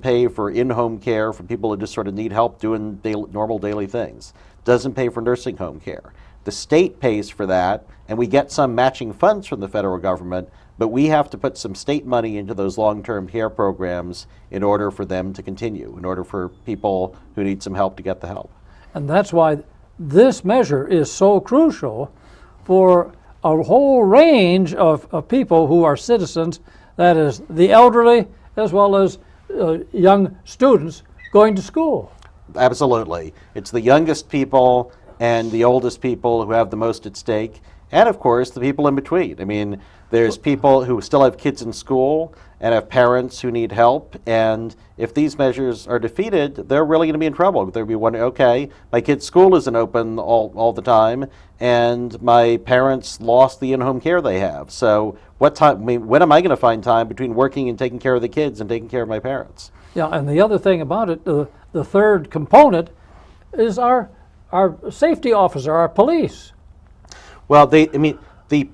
pay for in-home care for people who just sort of need help doing normal daily things. Doesn't pay for nursing home care. The state pays for that, and we get some matching funds from the federal government, but we have to put some state money into those long-term care programs in order for them to continue, in order for people who need some help to get the help. And that's why this measure is so crucial for a whole range of people who are citizens, that is the elderly as well as young students going to school. Absolutely. It's the youngest people and the oldest people who have the most at stake, and of course the people in between. I mean, there's people who still have kids in school and have parents who need help, and if these measures are defeated, they're really going to be in trouble. They'll be wondering, okay, my kid's school isn't open all the time, and my parents lost the in-home care they have. So what time? I mean, when am I going to find time between working and taking care of the kids and taking care of my parents? Yeah, and the other thing about it, the third component is our safety officer, our police. Well, the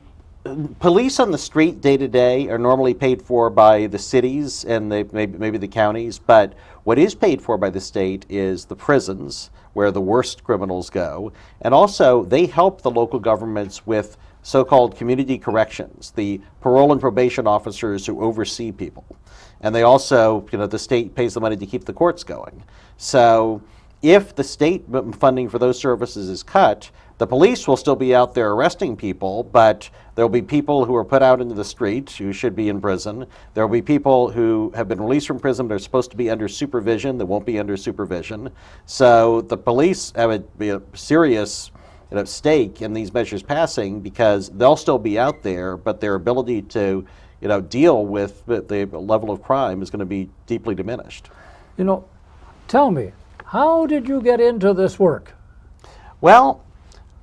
police on the street day to day are normally paid for by the cities and maybe the counties, but what is paid for by the state is the prisons, where the worst criminals go, and also they help the local governments with so-called community corrections, the parole and probation officers who oversee people. And they also, the state pays the money to keep the courts going. So if the state funding for those services is cut, the police will still be out there arresting people, but there'll be people who are put out into the street who should be in prison. There'll be people who have been released from prison but are supposed to be under supervision that won't be under supervision. So the police have a serious stake in these measures passing, because they'll still be out there, but their ability to deal with the level of crime is going to be deeply diminished. Tell me, how did you get into this work? Well,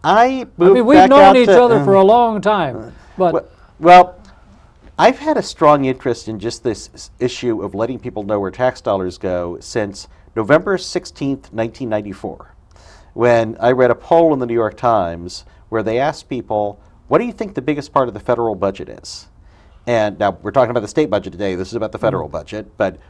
we've known each other for a long time, but... Well, I've had a strong interest in just this issue of letting people know where tax dollars go since November 16th, 1994, when I read a poll in the New York Times where they asked people, what do you think the biggest part of the federal budget is? And now we're talking about the state budget today, this is about the federal budget, but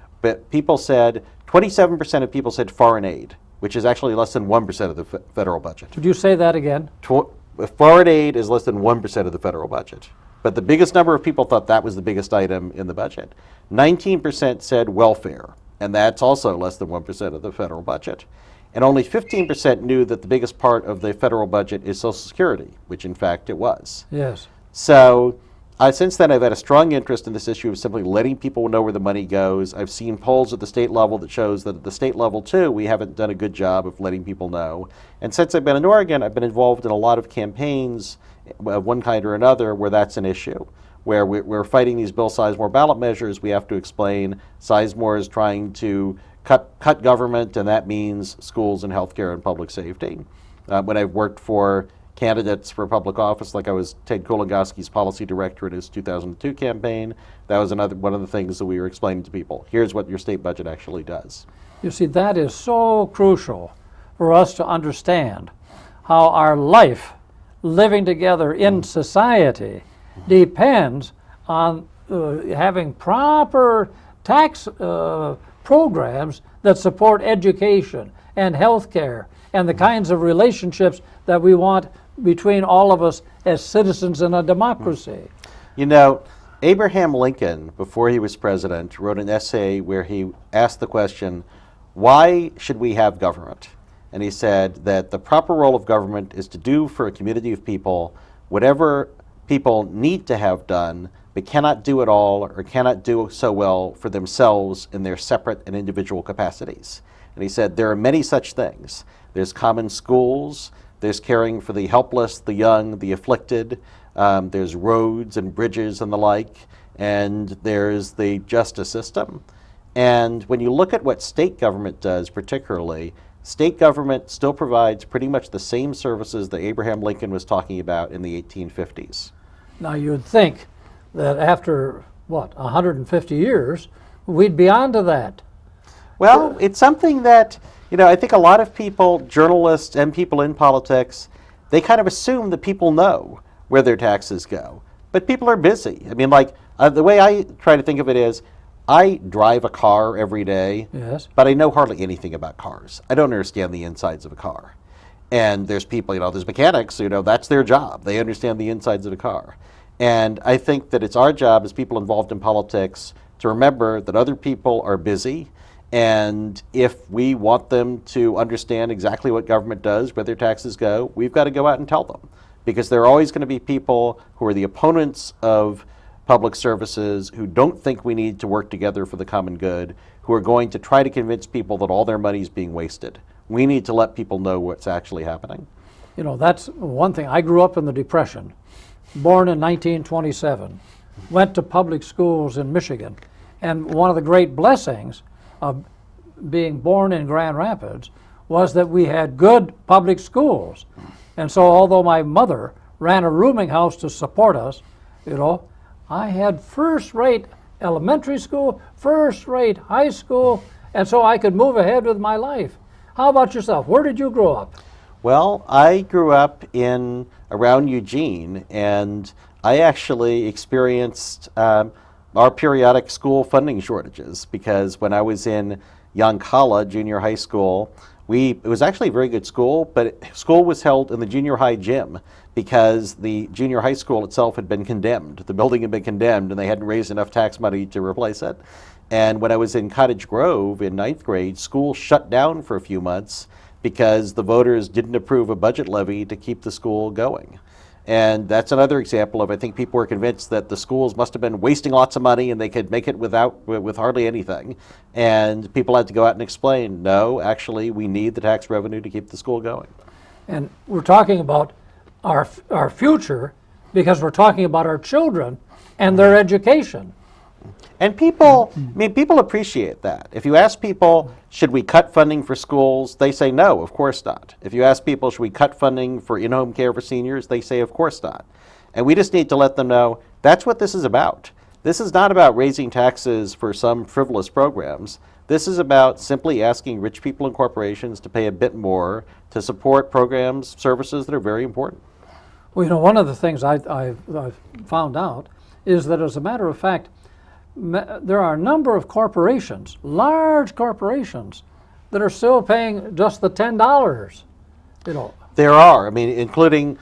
people said, 27% of people said foreign aid, which is actually less than 1% of the federal budget. Could you say that again? Foreign aid is less than 1% of the federal budget. But the biggest number of people thought that was the biggest item in the budget. 19% said welfare, and that's also less than 1% of the federal budget. And only 15% knew that the biggest part of the federal budget is Social Security, which in fact it was. Yes. So since then, I've had a strong interest in this issue of simply letting people know where the money goes. I've seen polls at the state level that shows that at the state level, too, we haven't done a good job of letting people know. And since I've been in Oregon, I've been involved in a lot of campaigns of one kind or another where that's an issue, where we're fighting these Bill Sizemore ballot measures. We have to explain Sizemore is trying to cut government, and that means schools and healthcare and public safety. When I've worked for candidates for public office, like I was Ted Kulongoski's policy director in his 2002 campaign, that was one of the things that we were explaining to people. Here's what your state budget actually does. You see, that is so crucial for us to understand how our life living together in society depends on having proper tax programs that support education and health care and the kinds of relationships that we want between all of us as citizens in a democracy. Abraham Lincoln, before he was president, wrote an essay where he asked the question, why should we have government? And he said that the proper role of government is to do for a community of people whatever people need to have done, but cannot do it all or cannot do so well for themselves in their separate and individual capacities. And he said there are many such things. There's common schools, there's caring for the helpless, the young, the afflicted, there's roads and bridges and the like, and there's the justice system. And when you look at what state government does particularly, state government still provides pretty much the same services that Abraham Lincoln was talking about in the 1850s. Now you'd think that after, 150 years, we'd be on to that. Well, it's something that, I think a lot of people, journalists and people in politics, they kind of assume that people know where their taxes go. But people are busy. I mean, the way I try to think of it is, I drive a car every day, Yes. but I know hardly anything about cars. I don't understand the insides of a car. And there's people, there's mechanics, that's their job. They understand the insides of a car. And I think that it's our job as people involved in politics to remember that other people are busy. And if we want them to understand exactly what government does, where their taxes go, we've got to go out and tell them. Because there are always going to be people who are the opponents of public services, who don't think we need to work together for the common good, who are going to try to convince people that all their money is being wasted. We need to let people know what's actually happening. That's one thing. I grew up in the Depression, born in 1927, went to public schools in Michigan, and one of the great blessings of being born in Grand Rapids was that we had good public schools. And so although my mother ran a rooming house to support us, I had first-rate elementary school, first-rate high school, and so I could move ahead with my life. How about yourself? Where did you grow up? Well, I grew up around Eugene, and I actually experienced our periodic school funding shortages, because when I was in Yoncalla Junior High School, it was actually a very good school, but school was held in the junior high gym because the junior high school itself had been condemned. The building had been condemned, and they hadn't raised enough tax money to replace it. And when I was in Cottage Grove in ninth grade, school shut down for a few months because the voters didn't approve a budget levy to keep the school going. And that's another example of, I think people were convinced that the schools must have been wasting lots of money and they could make it with hardly anything. And people had to go out and explain, no, actually, we need the tax revenue to keep the school going. And we're talking about our future because we're talking about our children and their education. And people appreciate that. If you ask people, should we cut funding for schools? They say no, of course not. If you ask people, should we cut funding for in-home care for seniors? They say, of course not. And we just need to let them know that's what this is about. This is not about raising taxes for some frivolous programs. This is about simply asking rich people and corporations to pay a bit more to support programs, services that are very important. Well, one of the things I've found out is that, as a matter of fact, there are a number of corporations, large corporations, that are still paying just the $10. There are, including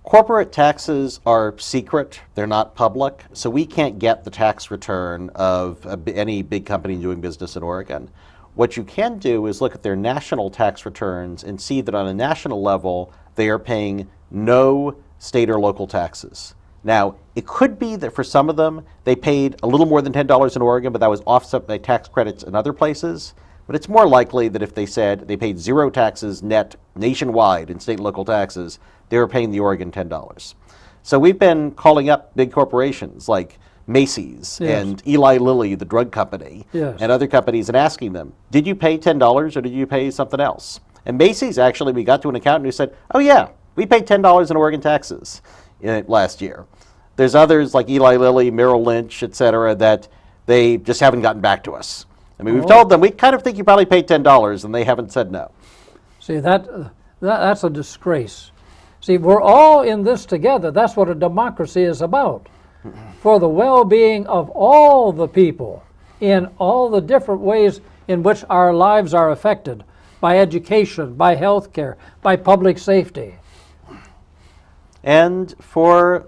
corporate taxes are secret, they're not public, so we can't get the tax return of any big company doing business in Oregon. What you can do is look at their national tax returns and see that on a national level, they are paying no state or local taxes. Now, it could be that for some of them, they paid a little more than $10 in Oregon, but that was offset by tax credits in other places. But it's more likely that if they said they paid zero taxes net nationwide in state and local taxes, they were paying the Oregon $10. So we've been calling up big corporations like Macy's and Eli Lilly, the drug company, and other companies, and asking them, did you pay $10 or did you pay something else? And Macy's, actually, we got to an accountant who said, oh yeah, we paid $10 in Oregon taxes last year. There's others like Eli Lilly, Merrill Lynch, et cetera, that they just haven't gotten back to us. We've told them, we kind of think you probably paid $10, and they haven't said no. See, that's a disgrace. See, we're all in this together. That's what a democracy is about. For the well-being of all the people in all the different ways in which our lives are affected by education, by health care, by public safety. And for,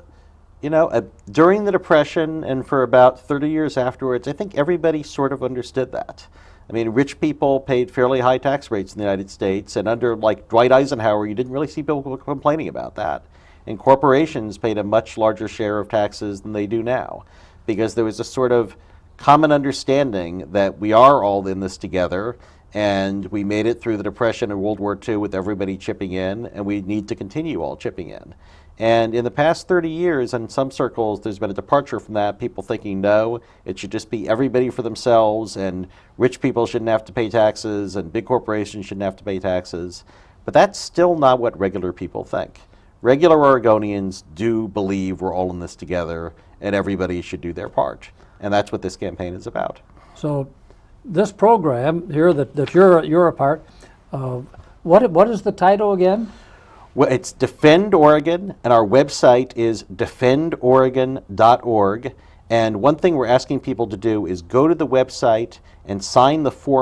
during the Depression and for about 30 years afterwards, I think everybody sort of understood that. Rich people paid fairly high tax rates in the United States, and under Dwight Eisenhower, you didn't really see people complaining about that. And corporations paid a much larger share of taxes than they do now, because there was a sort of common understanding that we are all in this together, and we made it through the Depression and World War II with everybody chipping in, and we need to continue all chipping in. And in the past 30 years, in some circles, there's been a departure from that, people thinking, no, it should just be everybody for themselves, and rich people shouldn't have to pay taxes, and big corporations shouldn't have to pay taxes. But that's still not what regular people think. Regular Oregonians do believe we're all in this together, and everybody should do their part. And that's what this campaign is about. So this program here that you're a part of, what is the title again? Well, it's Defend Oregon, and our website is defendoregon.org. And one thing we're asking people to do is go to the website and sign the form